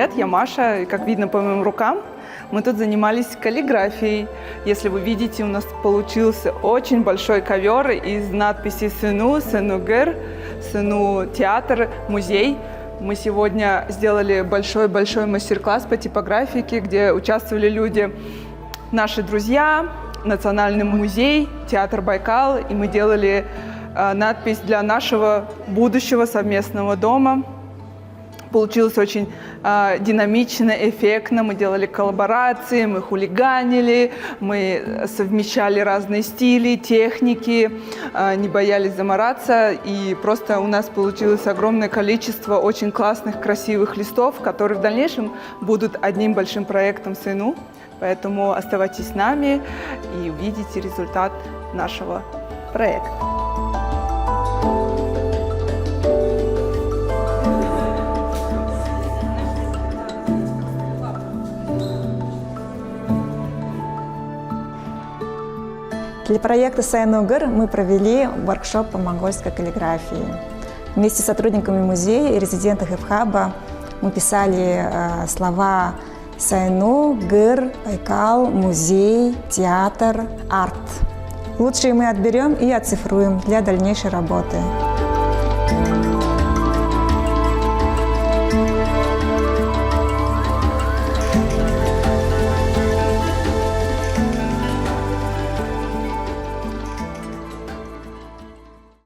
привет, я Маша. И, как видно по моим рукам, мы тут занимались каллиграфией. Если вы видите, у нас получился очень большой ковер из надписей «Сыну», «Сыну-гэр», «Сыну театр», «Музей». Мы сегодня сделали большой-большой мастер-класс по типографике, где участвовали люди, наши друзья, Национальный музей, театр Байкал. И мы делали надпись для нашего будущего совместного дома. Получилось очень динамично, эффектно. Мы делали коллаборации, мы хулиганили, мы совмещали разные стили, техники, не боялись замораться. И просто у нас получилось огромное количество очень классных, красивых листов, которые в дальнейшем будут одним большим проектом «Сыну». Поэтому оставайтесь с нами и увидите результат нашего проекта. Для проекта «Сыну-гэр» мы провели воркшоп по монгольской каллиграфии. Вместе с сотрудниками музея и резидентов ИФХАБа мы писали слова «Сыну», «гэр», «Байкал», «музей», «театр», «арт». Лучшие мы отберем и оцифруем для дальнейшей работы.